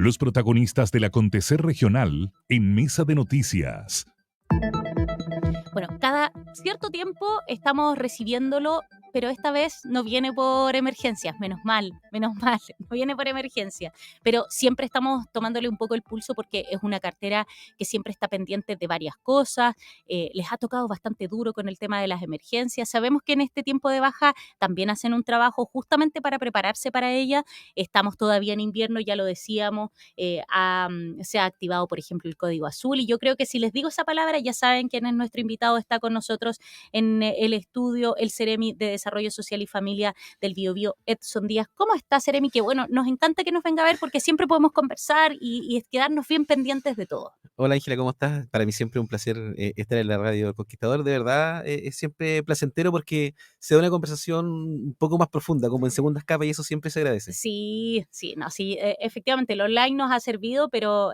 Los protagonistas del acontecer regional en Mesa de Noticias. Bueno, cada cierto tiempo estamos recibiéndolo, pero esta vez no viene por emergencias, menos mal, no viene por emergencia, pero siempre estamos tomándole un poco el pulso porque es una cartera que siempre está pendiente de varias cosas, les ha tocado bastante duro con el tema de las emergencias, sabemos que en este tiempo de baja también hacen un trabajo justamente para prepararse para ella, estamos todavía en invierno, ya lo decíamos, se ha activado por ejemplo el código azul y yo creo que si les digo esa palabra ya saben quién es nuestro invitado, está con nosotros en el estudio el Ceremi de Desarrollo Social y Familia del Biobío, Edson Díaz. ¿Cómo está, Ceremi? Que bueno, nos encanta que nos venga a ver porque siempre podemos conversar y quedarnos bien pendientes de todo. Hola Ángela, ¿cómo estás? Para mí siempre un placer estar en la radio del Conquistador. De verdad, es siempre placentero porque se da una conversación un poco más profunda, como en segundas capas, y eso siempre se agradece. Sí, efectivamente, el online nos ha servido, pero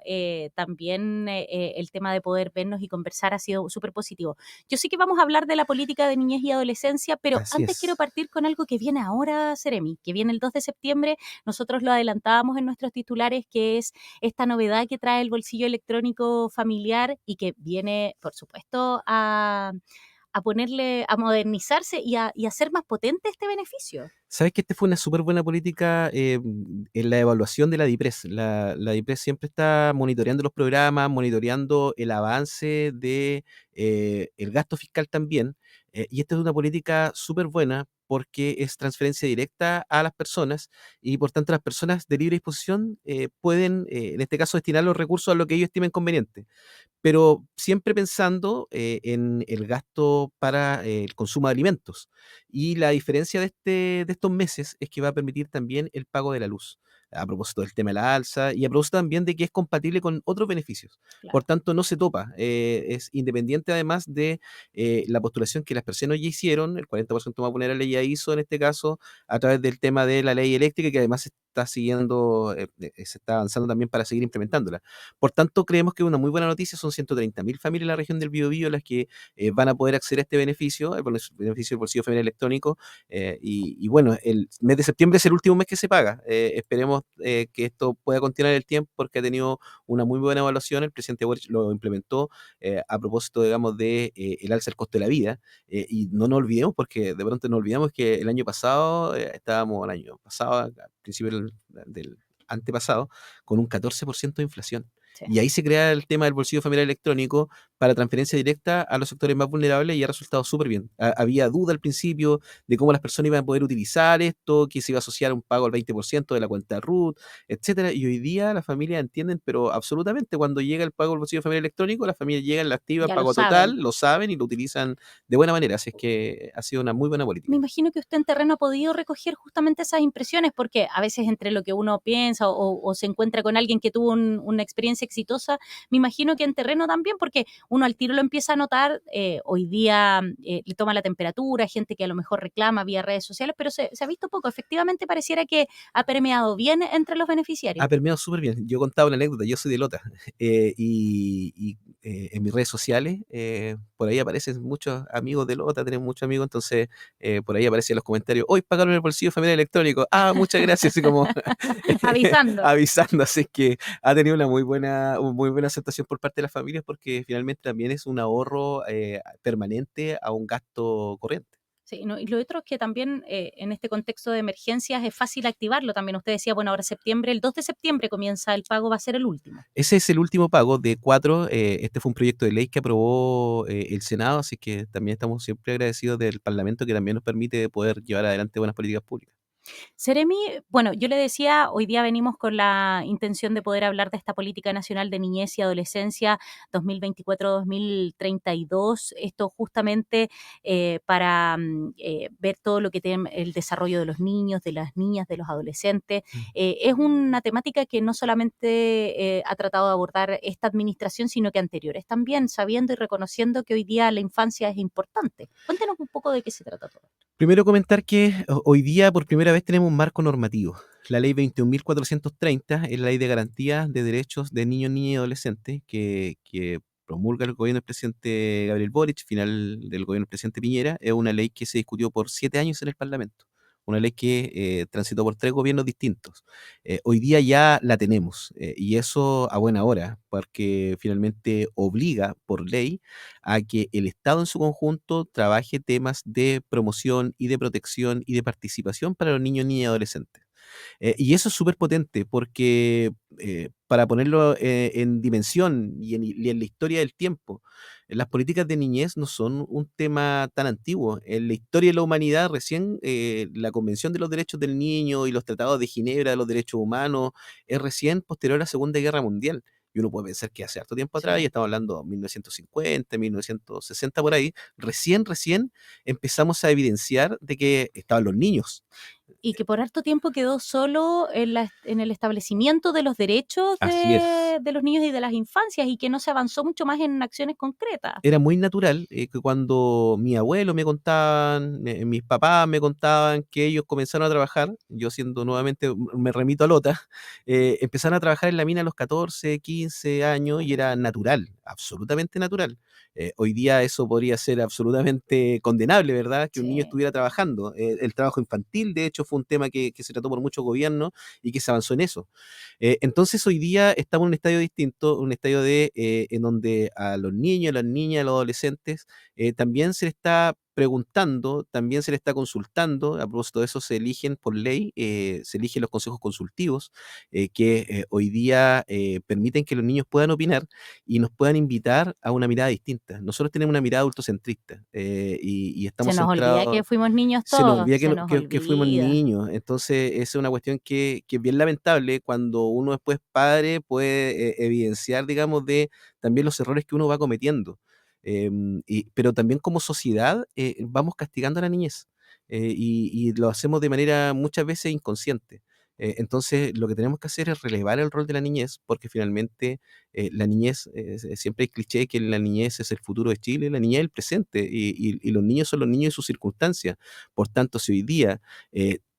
también el tema de poder vernos y conversar ha sido súper positivo. Yo sé que vamos a hablar de la política de niñez y adolescencia, pero Así antes quiero es. partir con algo que viene ahora, Ceremi, que viene el 2 de septiembre. Nosotros lo adelantábamos en nuestros titulares, que es esta novedad que trae el bolsillo electrónico familiar y que viene, por supuesto, a ponerle, a modernizarse y a hacer más potente este beneficio. Sabes que esta fue una súper buena política en la evaluación de la DIPRES. La DIPRES siempre está monitoreando los programas, monitoreando el avance de el gasto fiscal también. Y esta es una política súper buena porque es transferencia directa a las personas y por tanto las personas de libre disposición pueden, en este caso, destinar los recursos a lo que ellos estimen conveniente, pero siempre pensando en el gasto para el consumo de alimentos. Y la diferencia de estos meses es que va a permitir también el pago de la luz, a propósito del tema de la alza y a propósito también de que es compatible con otros beneficios. Por Claro. tanto, no se topa. Es independiente además de la postulación que las personas ya hicieron, el 40% más vulnerable ya hizo en este caso, a través del tema de la ley eléctrica, que además se está siguiendo, se está avanzando también para seguir implementándola. Por tanto, creemos que es una muy buena noticia. Son 130.000 familias en la región del Biobío las que van a poder acceder a este beneficio, el beneficio del bolsillo familiar electrónico. Y bueno, el mes de septiembre es el último mes que se paga. Esperemos que esto pueda continuar el tiempo porque ha tenido una muy buena evaluación. El presidente Boric lo implementó a propósito, digamos, de el alza del costo de la vida. Y no nos olvidemos, porque de pronto nos olvidamos que el año pasado, el año pasado, al principio del antepasado, con un 14% de inflación. Sí. Y ahí se crea el tema del bolsillo familiar electrónico para transferencia directa a los sectores más vulnerables y ha resultado súper bien. Había duda al principio de cómo las personas iban a poder utilizar esto, que se iba a asociar un pago al 20% de la cuenta RUT, etcétera. Y hoy día las familias entienden, pero absolutamente, cuando llega el pago del bolsillo familiar electrónico, las familias llegan, la activa, Ya lo pago saben. total, lo saben y lo utilizan de buena manera. Así es que ha sido una muy buena Me política. imagino que usted en terreno ha podido recoger justamente esas impresiones, porque a veces entre lo que uno piensa o se encuentra con alguien que tuvo una experiencia exitosa, me imagino que en terreno también, porque uno al tiro lo empieza a notar, hoy día le toma la temperatura, gente que a lo mejor reclama vía redes sociales, pero se ha visto poco. Efectivamente pareciera que ha permeado bien entre los beneficiarios. Ha permeado súper bien. Yo contaba una anécdota, yo soy de Lota, en mis redes sociales, por ahí aparecen muchos amigos de Lota, tenemos muchos amigos, entonces por ahí aparecen los comentarios, hoy pagaron el bolsillo familiar electrónico, muchas gracias, así como Avisando. avisando, así que ha tenido una muy buena aceptación por parte de las familias porque finalmente también es un ahorro permanente a un gasto corriente. Sí, no, y lo otro es que también en este contexto de emergencias es fácil activarlo también. Usted decía, bueno, ahora septiembre, el 2 de septiembre comienza el pago, va a ser el último. Ese es el último pago de 4. Este fue un proyecto de ley que aprobó el Senado, así que también estamos siempre agradecidos del Parlamento que también nos permite poder llevar adelante buenas políticas públicas. Seremi, bueno, yo le decía, hoy día venimos con la intención de poder hablar de esta política nacional de niñez y adolescencia 2024-2032, esto justamente para ver todo lo que tiene el desarrollo de los niños, de las niñas, de los adolescentes. Mm. Es una temática que no solamente ha tratado de abordar esta administración, sino que anteriores también, sabiendo y reconociendo que hoy día la infancia es importante. Cuéntenos un poco de qué se trata todo. Primero comentar que hoy día por primera vez tenemos un marco normativo. La ley 21.430 es la ley de garantía de derechos de niños, niñas y adolescentes que promulga el gobierno del presidente Gabriel Boric, final del gobierno del presidente Piñera. Es una ley que se discutió por 7 años en el Parlamento. una ley que transitó por 3 gobiernos distintos. Hoy día ya la tenemos, y eso a buena hora, porque finalmente obliga por ley a que el Estado en su conjunto trabaje temas de promoción y de protección y de participación para los niños, niñas y adolescentes. Y eso es súper potente porque, para ponerlo en dimensión y en la historia del tiempo, las políticas de niñez no son un tema tan antiguo. En la historia de la humanidad, recién la Convención de los Derechos del Niño y los tratados de Ginebra de los Derechos Humanos es recién posterior a la Segunda Guerra Mundial. Y uno puede pensar que hace harto tiempo atrás, y Sí. estamos hablando de 1950, 1960 por ahí, recién empezamos a evidenciar de que estaban los niños. Y que por harto tiempo quedó solo en el establecimiento de los derechos Así es. de los niños y de las infancias y que no se avanzó mucho más en acciones concretas. Era muy natural que cuando mi abuelo me contaban, mis papás me contaban que ellos comenzaron a trabajar, yo siendo nuevamente, me remito a Lota, empezaron a trabajar en la mina a los 14, 15 años y era natural, absolutamente natural. Hoy día eso podría ser absolutamente condenable, ¿verdad? Que un niño Sí. estuviera trabajando. El trabajo infantil, de hecho, fue un tema que se trató por muchos gobiernos y que se avanzó en eso. Entonces hoy día estamos en un estadio distinto, un estadio en donde a los niños, a las niñas, a los adolescentes, también se les está preguntando, también se les está consultando. A propósito de eso, se eligen por ley, se eligen los consejos consultivos, que hoy día permiten que los niños puedan opinar y nos puedan invitar a una mirada distinta. Nosotros tenemos una mirada adultocentrista, y Se estamos nos olvida que centrados. fuimos niños Se nos todos, olvida se nos que fuimos olvida. niños. Entonces, esa es una cuestión que es bien lamentable cuando uno después padre puede evidenciar, digamos, de también los errores que uno va cometiendo. Pero también como sociedad vamos castigando a la niñez, y lo hacemos de manera muchas veces inconsciente. Entonces, lo que tenemos que hacer es relevar el rol de la niñez, porque finalmente la niñez, siempre hay cliché que la niñez es el futuro de Chile, la niñez es el presente, y los niños son los niños y sus circunstancias. Por tanto, si hoy día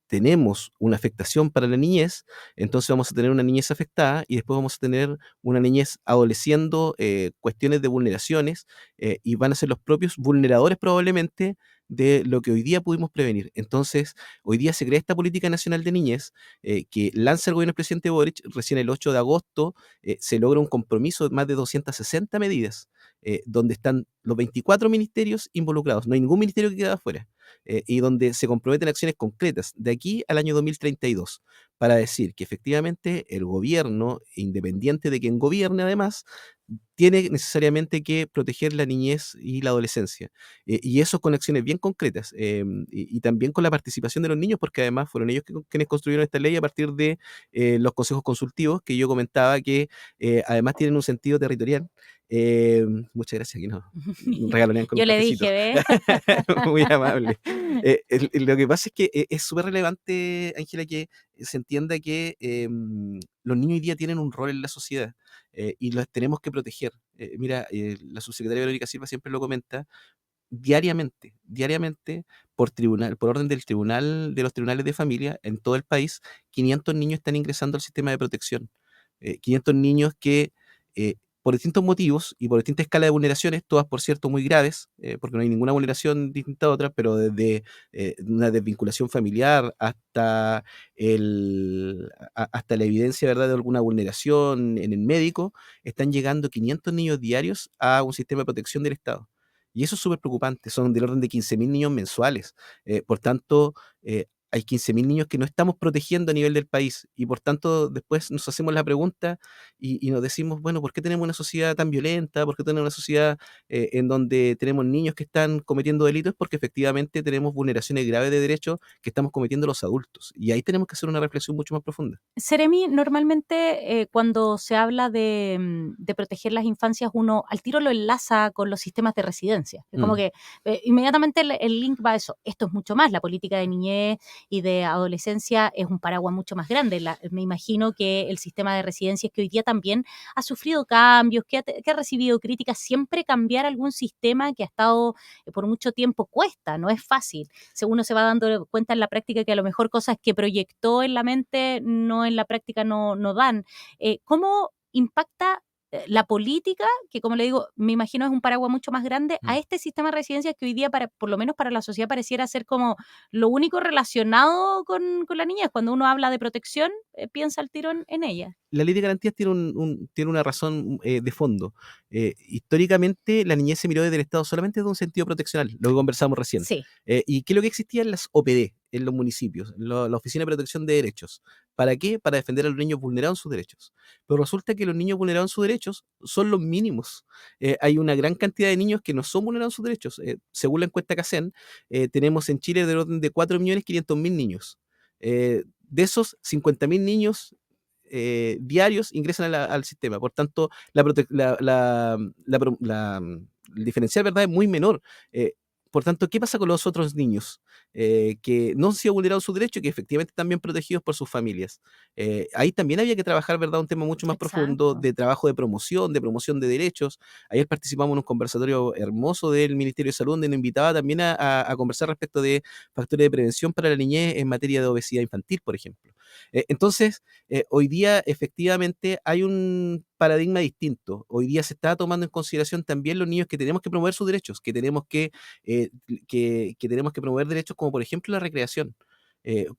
tenemos una afectación para la niñez, entonces vamos a tener una niñez afectada y después vamos a tener una niñez adoleciendo cuestiones de vulneraciones, y van a ser los propios vulneradores probablemente de lo que hoy día pudimos prevenir. Entonces, hoy día se crea esta política nacional de niñez que lanza el gobierno del presidente Boric. Recién el 8 de agosto se logra un compromiso de más de 260 medidas, donde están los 24 ministerios involucrados. No hay ningún ministerio que quede afuera. Y donde se comprometen acciones concretas de aquí al año 2032 para decir que efectivamente el gobierno, independiente de quien gobierne además, tiene necesariamente que proteger la niñez y la adolescencia. Y eso con acciones bien concretas, y también con la participación de los niños, porque además fueron ellos quienes construyeron esta ley a partir de los consejos consultivos, que yo comentaba que además tienen un sentido territorial. Muchas gracias, aquí nos regalonean con un Yo le cafecito. dije, ¿ve? Muy amable. Lo que pasa es que es súper relevante, Ángela, que se entienda que los niños hoy día tienen un rol en la sociedad, y los tenemos que proteger. Mira, la subsecretaria Verónica Silva siempre lo comenta, diariamente, por orden del tribunal, de los tribunales de familia en todo el país, 500 niños están ingresando al sistema de protección. 500 niños que, por distintos motivos y por distintas escalas de vulneraciones, todas por cierto muy graves, porque no hay ninguna vulneración distinta a otra, pero desde una desvinculación familiar hasta la evidencia, ¿verdad?, de alguna vulneración en el médico, están llegando 500 niños diarios a un sistema de protección del Estado. Y eso es súper preocupante, son del orden de 15.000 niños mensuales. Por tanto, hay 15.000 niños que no estamos protegiendo a nivel del país, y por tanto después nos hacemos la pregunta y nos decimos, bueno, ¿por qué tenemos una sociedad tan violenta? ¿Por qué tenemos una sociedad en donde tenemos niños que están cometiendo delitos? Porque efectivamente tenemos vulneraciones graves de derechos que estamos cometiendo los adultos. Y ahí tenemos que hacer una reflexión mucho más profunda. Seremi, normalmente cuando se habla de proteger las infancias, uno al tiro lo enlaza con los sistemas de residencia. Es como Mm. que inmediatamente el link va a eso. Esto es mucho más. La política de niñez y de adolescencia es un paraguas mucho más grande. Me imagino que el sistema de residencias, que hoy día también ha sufrido cambios, que ha recibido críticas, siempre cambiar algún sistema que ha estado por mucho tiempo cuesta, no es fácil. Según uno se va dando cuenta en la práctica que a lo mejor cosas que proyectó en la mente no en la práctica no dan. ¿Cómo impacta la política, que como le digo, me imagino es un paraguas mucho más grande, a Mm. este sistema de residencias que hoy día, por lo menos para la sociedad, pareciera ser como lo único relacionado con la niñez. Cuando uno habla de protección, piensa al tiro en ella. La ley de garantías tiene, tiene una razón de fondo. Históricamente, la niñez se miró desde el Estado solamente desde un sentido proteccional, lo que conversamos recién. Sí, ¿Y qué es lo que existía en las OPD, en los municipios, en la Oficina de Protección de Derechos? ¿Para qué? Para defender a los niños vulnerados en sus derechos. Pero resulta que los niños vulnerados en sus derechos son los mínimos. Hay una gran cantidad de niños que no son vulnerados en sus derechos. Según la encuesta CACEN, tenemos en Chile del orden de 4.500.000 niños. De esos 50.000 niños diarios ingresan al sistema. Por tanto, el diferencial, ¿verdad?, es muy menor. Eh, por tanto, ¿qué pasa con los otros niños que no han sido vulnerados sus derechos y que efectivamente están bien protegidos por sus familias? Ahí también había que trabajar, ¿verdad?, un tema mucho más profundo exacto. de trabajo de promoción de derechos. Ayer participamos en un conversatorio hermoso del Ministerio de Salud, donde nos invitaba también a conversar respecto de factores de prevención para la niñez en materia de obesidad infantil, por ejemplo. Entonces, hoy día efectivamente hay un paradigma distinto. Hoy día se está tomando en consideración también los niños que tenemos que promover sus derechos, eh, que tenemos que promover derechos como por ejemplo la recreación.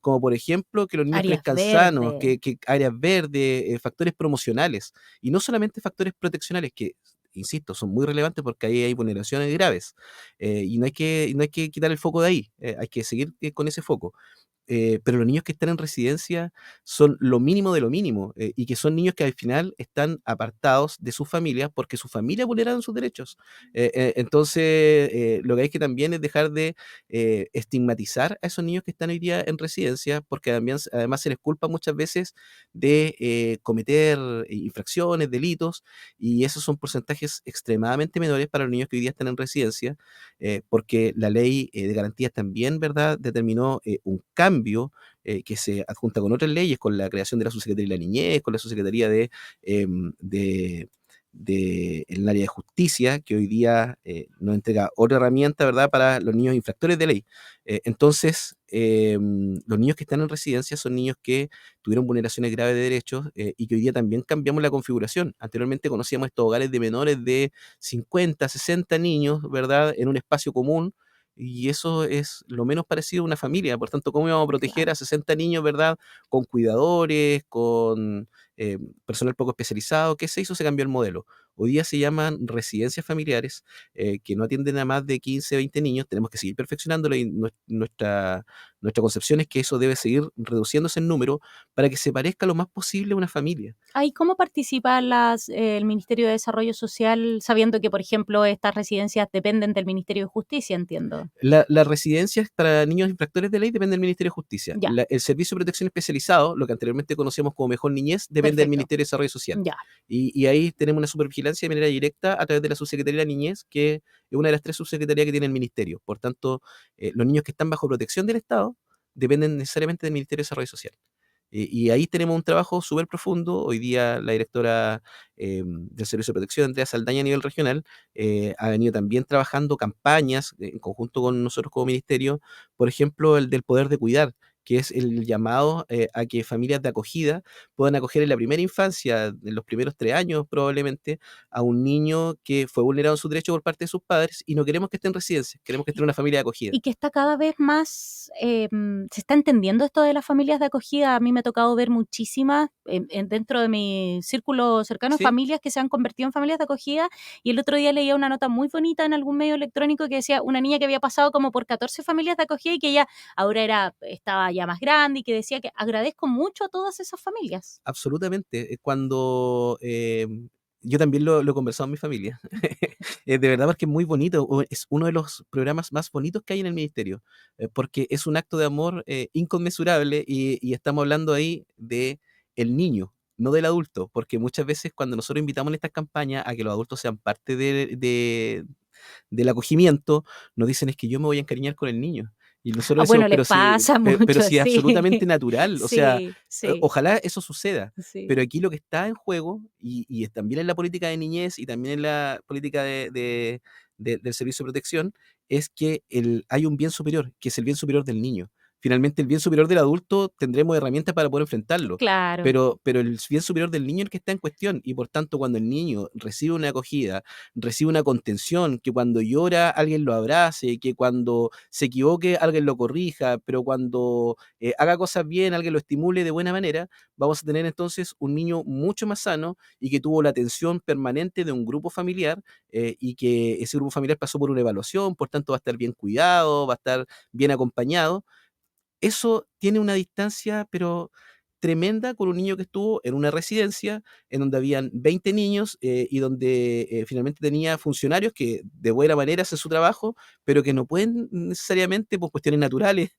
Como por ejemplo que los niños Áreas crezcan sanos, verdes. que áreas verdes, factores promocionales y no solamente factores proteccionales que, insisto, son muy relevantes porque ahí hay vulneraciones graves y no hay que quitar el foco de ahí, hay que seguir con ese foco. Pero los niños que están en residencia son lo mínimo de lo mínimo, y que son niños que al final están apartados de sus familias porque sus familias vulneraron sus derechos. Entonces, lo que hay que también es dejar de estigmatizar a esos niños que están hoy día en residencia, porque también, además se les culpa muchas veces de cometer infracciones, delitos, y esos son porcentajes extremadamente menores para los niños que hoy día están en residencia, porque la ley de garantías también, ¿verdad?, determinó un cambio que se adjunta con otras leyes, con la creación de la Subsecretaría de la Niñez, con la Subsecretaría el área de justicia, que hoy día nos entrega otra herramienta, ¿verdad?, para los niños infractores de ley. Entonces, los niños que están en residencia son niños que tuvieron vulneraciones graves de derechos y que hoy día también cambiamos la configuración. Anteriormente conocíamos estos hogares de menores de 50, 60 niños, ¿verdad?, en un espacio común, y eso es lo menos parecido a una familia. Por tanto, ¿cómo íbamos a proteger a Claro. 60 niños, ¿verdad?, con cuidadores, con personal poco especializado? ¿Qué se hizo? Se cambió el modelo. Hoy día se llaman residencias familiares que no atienden a más de 15, 20 niños. Tenemos que seguir perfeccionándolo y nuestra concepción es que eso debe seguir reduciéndose en número para que se parezca lo más posible a una familia. Ahí, ¿cómo participa el Ministerio de Desarrollo Social, sabiendo que, por ejemplo, estas residencias dependen del Ministerio de Justicia, entiendo? Las residencias para niños infractores de ley dependen del Ministerio de Justicia. Ya, El Servicio de Protección Especializado, lo que anteriormente conocíamos como Mejor Niñez, depende del perfecto. Ministerio de Desarrollo Social. Ya. Y ahí tenemos una supervigilancia de manera directa a través de la Subsecretaría de la Niñez, que es una de las 3 subsecretarías que tiene el Ministerio. Por tanto, los niños que están bajo protección del Estado dependen necesariamente del Ministerio de Desarrollo Social. Y ahí tenemos un trabajo súper profundo. Hoy día la directora del Servicio de Protección, Andrea Saldaña, a nivel regional, ha venido también trabajando campañas en conjunto con nosotros como ministerio, por ejemplo, el del poder de cuidar, que es el llamado a que familias de acogida puedan acoger en la primera infancia, en los primeros 3 años probablemente, a un niño que fue vulnerado en sus derechos por parte de sus padres y no queremos que esté en residencia, queremos que esté en una familia de acogida. Y que está cada vez más, se está entendiendo esto de las familias de acogida. A mí me ha tocado ver muchísimas dentro de mi círculo cercano, ¿Sí? familias que se han convertido en familias de acogida. Y el otro día leía una nota muy bonita en algún medio electrónico que decía una niña que había pasado como por 14 familias de acogida y que ella ahora estaba ya más grande y que decía que agradezco mucho a todas esas familias. Absolutamente. Cuando yo también lo he conversado en mi familia. De verdad, porque es muy bonito. Es uno de los programas más bonitos que hay en el ministerio, porque es un acto de amor inconmensurable y estamos hablando ahí de el niño, no del adulto, porque muchas veces cuando nosotros invitamos en estas campañas a que los adultos sean parte del acogimiento, nos dicen es que yo me voy a encariñar con el niño. Y nosotros Ah, decimos, bueno, les pasa mucho, pero sí es absolutamente sí, natural, o sea, sí, sí, ojalá eso suceda, sí. pero aquí lo que está en juego, y es también en la política de niñez y también en la política del servicio de protección, es que hay un bien superior, que es el bien superior del niño. finalmente el bien superior del adulto tendremos herramientas para poder enfrentarlo, Claro, pero el bien superior del niño es el que está en cuestión, y por tanto cuando el niño recibe una acogida, recibe una contención, que cuando llora alguien lo abrace, que cuando se equivoque alguien lo corrija, pero cuando haga cosas bien, alguien lo estimule de buena manera, vamos a tener entonces un niño mucho más sano y que tuvo la atención permanente de un grupo familiar, y que ese grupo familiar pasó por una evaluación, por tanto va a estar bien cuidado, va a estar bien acompañado. Eso tiene una distancia, pero tremenda, con un niño que estuvo en una residencia en donde habían 20 niños, y donde finalmente tenía funcionarios que de buena manera hacen su trabajo, pero que no pueden necesariamente, por cuestiones naturales,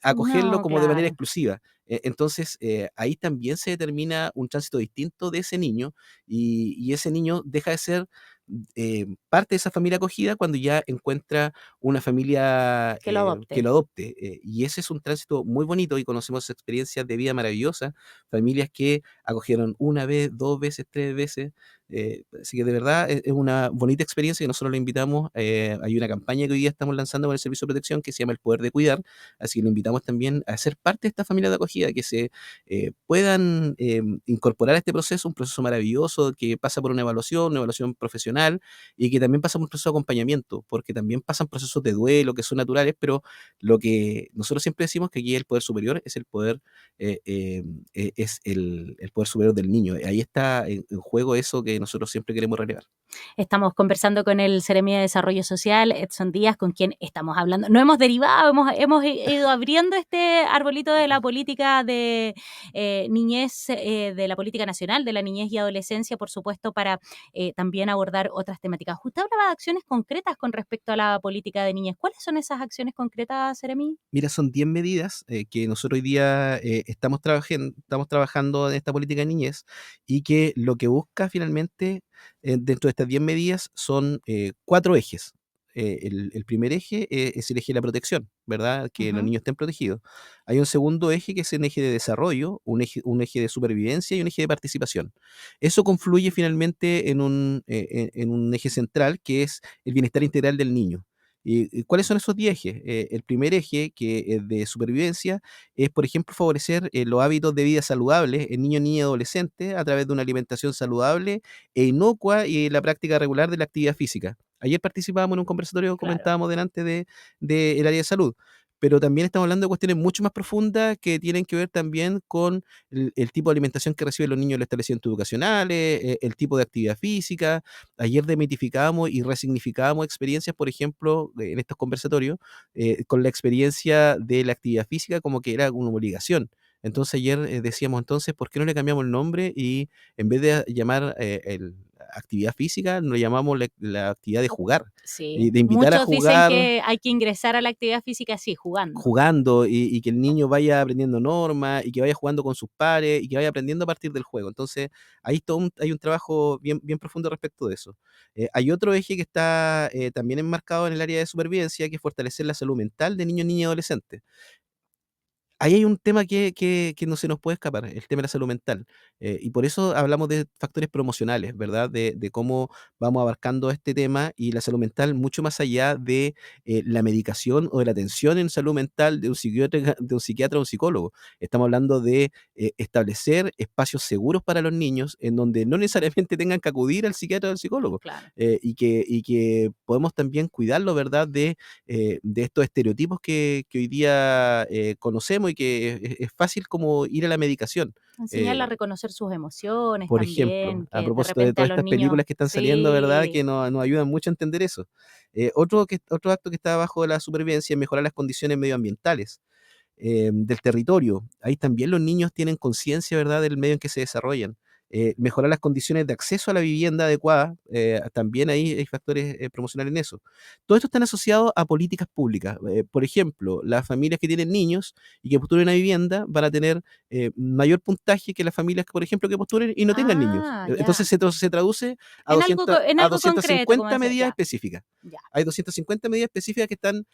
acogerlo no, como de manera claro. exclusiva. Entonces, ahí también se determina un tránsito distinto de ese niño, y ese niño deja de ser parte de esa familia acogida cuando ya encuentra una familia Que lo que adopte. lo adopte. Y ese es un tránsito muy bonito, y conocemos experiencias de vida maravillosas, familias que acogieron una vez, dos veces, tres veces. Así que de verdad es una bonita experiencia que nosotros le invitamos. Hay una campaña que hoy día estamos lanzando con el Servicio de Protección que se llama El Poder de Cuidar, así que le invitamos también a ser parte de esta familia de acogida, que se puedan incorporar a este proceso, un proceso maravilloso que pasa por una evaluación profesional, y que también pasa por un proceso de acompañamiento, porque también pasan procesos de duelo que son naturales, pero lo que nosotros siempre decimos que aquí el poder superior es el poder, el poder superior del niño. Ahí está en juego eso que nosotros siempre queremos relevar. Estamos conversando con el Seremi de Desarrollo Social, Edson Díaz, con quien estamos hablando. No hemos derivado, hemos ido abriendo este arbolito de la política de niñez, de la política nacional, de la niñez y adolescencia, por supuesto, para también abordar otras temáticas. Usted hablaba de acciones concretas con respecto a la política de niñez. ¿Cuáles son esas acciones concretas, Seremi? Mira, son 10 medidas que nosotros hoy día estamos trabajando en esta política de niñez, y que lo que busca finalmente dentro de estas 10 medidas son 4 ejes. El primer eje es el eje de la protección, ¿verdad? Que los Ujú. niños estén protegidos. Hay un segundo eje que es el eje de desarrollo, un eje de supervivencia y un eje de participación. Eso confluye finalmente en un eje central que es el bienestar integral del niño. ¿Y cuáles son esos 10 ejes? El primer eje, que es de supervivencia, es, por ejemplo, favorecer los hábitos de vida saludables en niños, niñas y adolescentes a través de una alimentación saludable e inocua y la práctica regular de la actividad física. Ayer participábamos en un conversatorio, Claro. comentábamos delante del área de salud, pero también estamos hablando de cuestiones mucho más profundas que tienen que ver también con el tipo de alimentación que reciben los niños en los establecimientos educacionales, el tipo de actividad física. Ayer demitificábamos y resignificábamos experiencias, por ejemplo, en estos conversatorios, con la experiencia de la actividad física como que era una obligación. Entonces ayer decíamos, entonces, ¿por qué no le cambiamos el nombre y en vez de llamar actividad física, nos llamamos la actividad de jugar, Sí. y de invitar a Muchos dicen jugar que hay que ingresar a la actividad física así, jugando. jugando, y que el niño vaya aprendiendo normas y que vaya jugando con sus pares y que vaya aprendiendo a partir del juego. Entonces, ahí hay un trabajo bien, bien profundo respecto de eso. Hay otro eje que está también enmarcado en el área de supervivencia, que es fortalecer la salud mental de niños, niñas y adolescentes. Ahí hay un tema que no se nos puede escapar, el tema de la salud mental. Y por eso hablamos de factores promocionales, ¿verdad? De cómo vamos abarcando este tema y la salud mental mucho más allá de la medicación o de la atención en salud mental de un psiquiatra o un psicólogo. Estamos hablando de establecer espacios seguros para los niños en donde no necesariamente tengan que acudir al psiquiatra o al psicólogo. Claro. Y que podemos también cuidarlo, ¿verdad? De estos estereotipos que hoy día conocemos, y que es fácil como ir a la medicación. Enseñarle a Eh, reconocer sus emociones por ejemplo, también, a que de propósito de repente a todas los estas niños películas que están saliendo, ¿verdad? sí, Que nos ayudan mucho a entender eso. Otro acto que está bajo la supervivencia es mejorar las condiciones medioambientales del territorio. Ahí también los niños tienen conciencia, ¿verdad?, del medio en que se desarrollan. Mejorar las condiciones de acceso a la vivienda adecuada, también ahí hay factores promocionales en eso. Todo esto están asociados a políticas públicas. Por ejemplo, las familias que tienen niños y que postulen una vivienda van a tener mayor puntaje que las familias, que, por ejemplo, que postulen y no tengan niños. ah, Entonces ya. se traduce a En algo 200, en a algo concreto, como 250 decía, medidas ya, específicas. ya. Hay 250 medidas específicas que están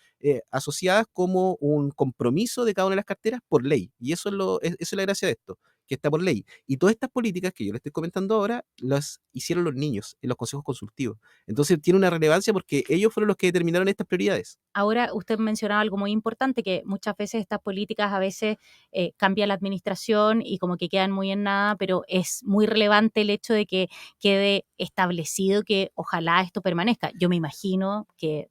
asociadas como un compromiso de cada una de las carteras por ley. Y eso es la gracia de esto, que está por ley. Y todas estas políticas que yo le estoy comentando ahora, las hicieron los niños en los consejos consultivos. Entonces tiene una relevancia porque ellos fueron los que determinaron estas prioridades. Ahora, usted mencionaba algo muy importante, que muchas veces estas políticas a veces cambia la administración y como que quedan muy en nada, pero es muy relevante el hecho de que quede establecido que ojalá esto permanezca. Yo me imagino que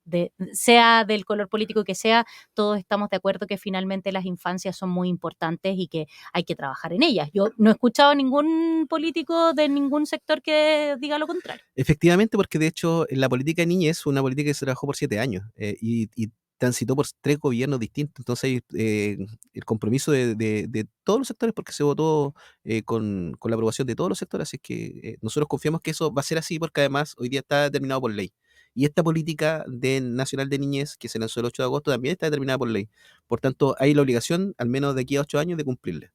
sea del color político que sea, todos estamos de acuerdo que finalmente las infancias son muy importantes y que hay que trabajar en ellas. Yo no he escuchado a ningún político de ningún sector que diga lo contrario. Efectivamente, porque de hecho la política de niñez fue una política que se trabajó por 7 años y transitó por 3 gobiernos distintos. Entonces, el compromiso de todos los sectores, porque se votó con la aprobación de todos los sectores, así que nosotros confiamos que eso va a ser así, porque además hoy día está determinado por ley. Y esta política nacional de niñez, que se lanzó el 8 de agosto, también está determinada por ley. Por tanto, hay la obligación, al menos de aquí a 8 años, de cumplirla.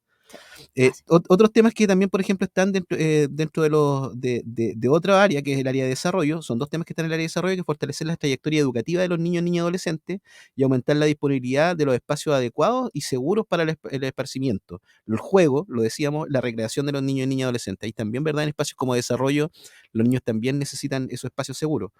Así. Otros temas que también, por ejemplo, están dentro de otra área, que es el área de desarrollo, son dos temas que están en el área de desarrollo, que es fortalecer la trayectoria educativa de los niños, niñas y adolescentes y aumentar la disponibilidad de los espacios adecuados y seguros para el esparcimiento. El juego, lo decíamos, la recreación de los niños, niñas y adolescentes. Y también, ¿verdad? En espacios como desarrollo, los niños también necesitan esos espacios seguros.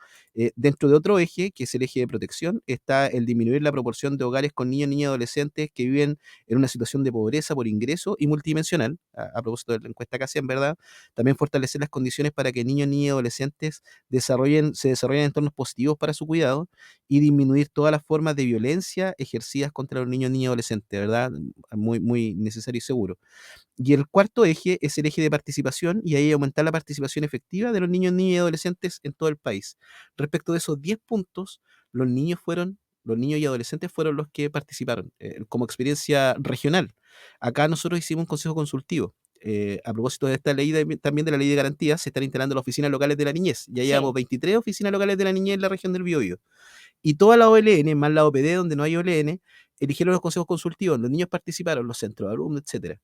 Dentro de otro eje, que es el eje de protección, está el disminuir la proporción de hogares con niños, niñas y adolescentes que viven en una situación de pobreza por ingreso y multidimensional, a propósito de la encuesta que hacen, ¿verdad? También fortalecer las condiciones para que niños, niñas y adolescentes se desarrollen entornos positivos para su cuidado y disminuir todas las formas de violencia ejercidas contra los niños, niñas y adolescentes, ¿verdad? Muy, muy necesario y seguro. Y el cuarto eje es el eje de participación, y ahí aumentar la participación efectiva de los niños, niñas y adolescentes en todo el país. Respecto de esos 10 puntos, los niños y adolescentes fueron los que participaron como experiencia regional. Acá nosotros hicimos un consejo consultivo. A propósito de esta ley, también de la ley de garantías, se están instalando las oficinas locales de la niñez. Ya llevamos Sí. 23 oficinas locales de la niñez en la región del Biobío. Y toda la OLN, más la OPD, donde no hay OLN, eligieron los consejos consultivos. Los niños participaron, los centros de alumnos, etcétera.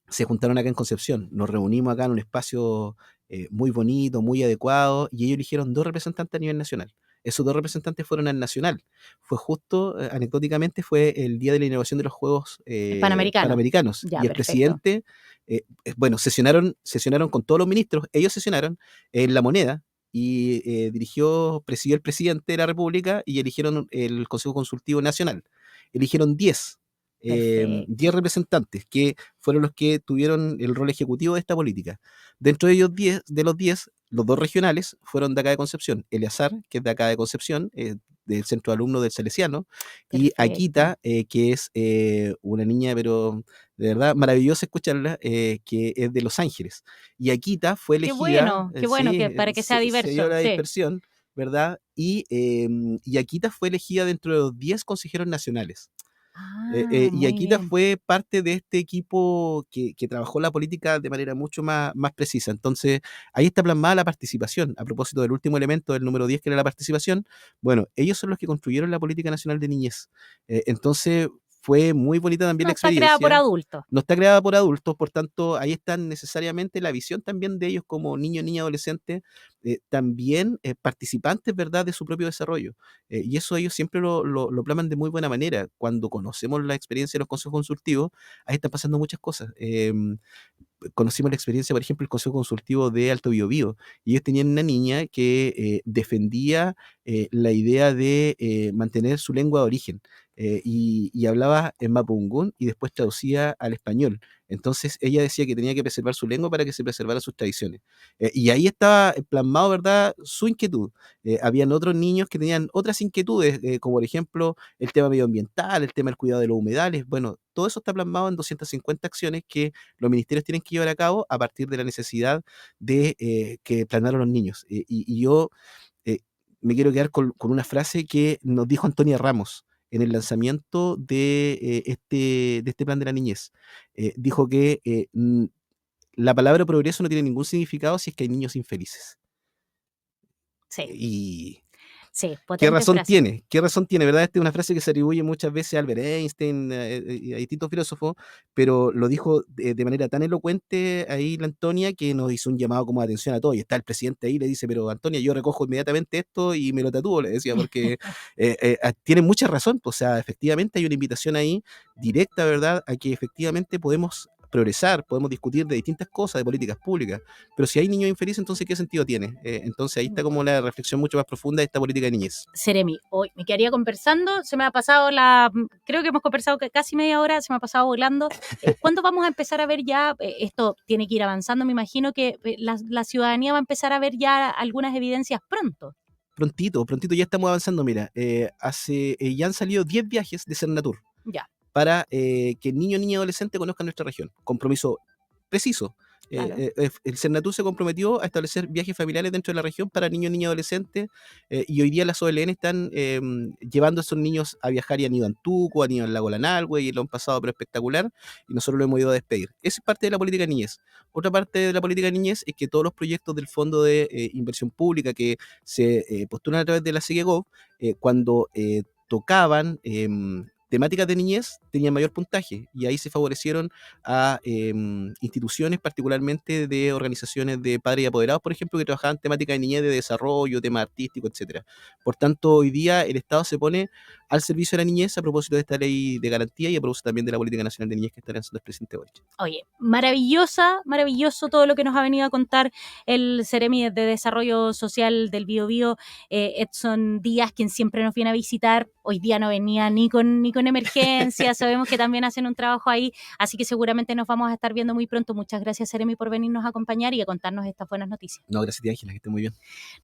Se juntaron acá en Concepción, nos reunimos acá en un espacio muy bonito, muy adecuado, y ellos eligieron 2 representantes a nivel nacional. Esos 2 representantes fueron al nacional. Fue justo, anecdóticamente, fue el día de la inauguración de los Juegos Panamericano. Panamericanos. Ya, Y el perfecto. presidente, bueno, sesionaron con todos los ministros, ellos sesionaron en La Moneda, y presidió el presidente de la República, y eligieron el Consejo Consultivo Nacional. Eligieron 10 Perfecto. representantes que fueron los que tuvieron el rol ejecutivo de esta política. Dentro de ellos 10, de los 10, los 2 regionales fueron de acá de Concepción. Eleazar, que es de acá de Concepción, del centro de alumnos del Salesiano, y Perfecto. Akita, que es una niña, pero de verdad maravillosa escucharla, que es de Los Ángeles. Y Akita fue elegida, Qué bueno sí, que para que sea se dio diverso, la sí. dispersión, ¿verdad? Y Akita fue elegida dentro de los 10 consejeros nacionales. Y Muy Akita bien. fue parte de este equipo que trabajó la política de manera mucho más precisa. Entonces, ahí está plasmada la participación. A propósito del último elemento, del número 10, que era la participación, bueno, ellos son los que construyeron la política nacional de niñez. Entonces, fue muy bonita también No la está creada por experiencia. adultos. No está creada por adultos, por tanto, ahí está necesariamente la visión también de ellos como niños, niñas, adolescentes, también participantes, ¿verdad?, de su propio desarrollo. Y eso ellos siempre lo plasman de muy buena manera. Cuando conocemos la experiencia de los consejos consultivos, ahí están pasando muchas cosas. Conocimos la experiencia, por ejemplo, el Consejo Consultivo de Alto Biobío, y ellos tenían una niña que defendía la idea de mantener su lengua de origen, y hablaba en mapungún y después traducía al español. Entonces ella decía que tenía que preservar su lengua para que se preservaran sus tradiciones. Y ahí estaba plasmado, ¿verdad?, su inquietud. Habían otros niños que tenían otras inquietudes, como por ejemplo el tema medioambiental, el tema del cuidado de los humedales. Bueno, todo eso está plasmado en 250 acciones que los ministerios tienen que llevar a cabo a partir de la necesidad de que planearon los niños. Y yo eh, me quiero quedar con una frase que nos dijo Antonia Ramos en el lanzamiento de este plan de la niñez. Dijo que la palabra progreso no tiene ningún significado si es que hay niños infelices. Sí, Y sí, ¿qué potente razón frase. tiene? ¿Qué razón tiene? ¿Verdad? Esta es una frase que se atribuye muchas veces a Albert Einstein y a distintos filósofos, pero lo dijo de manera tan elocuente ahí la Antonia, que nos hizo un llamado como de atención a todos. Y está el presidente ahí, le dice, pero Antonia, yo recojo inmediatamente esto y me lo tatúo, le decía, porque tiene mucha razón. Pues, o sea, efectivamente hay una invitación ahí directa, ¿verdad?, a que efectivamente podemos progresar, podemos discutir de distintas cosas, de políticas públicas, pero si hay niños infelices, entonces ¿qué sentido tiene? Entonces ahí está como la reflexión mucho más profunda de esta política de niñez. Seremi, hoy me quedaría conversando, se me ha pasado creo que hemos conversado casi media hora, se me ha pasado volando. ¿Cuándo vamos a empezar a ver ya, esto tiene que ir avanzando, me imagino que la ciudadanía va a empezar a ver ya algunas evidencias pronto? Prontito ya estamos avanzando, mira, ya han salido 10 viajes de Cernatur Ya, para que niños, niñas y adolescentes conozcan nuestra región. Compromiso preciso. claro. El Cernatur se comprometió a establecer viajes familiares dentro de la región para niños, niñas y adolescentes, y hoy día las OLN están llevando a esos niños a viajar y han ido a Antuco, han ido al lago Lanalhue y lo han pasado pero espectacular, y nosotros lo hemos ido a despedir. Esa es parte de la política de niñez. Otra parte de la política de niñez es que todos los proyectos del Fondo de Inversión Pública que se postulan a través de la SIGEGOV, cuando tocaban temáticas de niñez, tenían mayor puntaje, y ahí se favorecieron a instituciones, particularmente de organizaciones de padres y apoderados, por ejemplo, que trabajaban temáticas de niñez, de desarrollo, temas artísticos, etcétera. Por tanto, hoy día el Estado se pone al servicio de la niñez a propósito de esta ley de garantía y a propósito también de la política nacional de niñez que está lanzando el presidente Boric. Oye, maravilloso todo lo que nos ha venido a contar el Seremi de Desarrollo Social del Biobío, Edson Díaz, quien siempre nos viene a visitar. Hoy día no venía ni con emergencia, sabemos que también hacen un trabajo ahí, así que seguramente nos vamos a estar viendo muy pronto. Muchas gracias, Seremi, por venirnos a acompañar y a contarnos estas buenas noticias. No, gracias a ti, Ángela, que esté muy bien.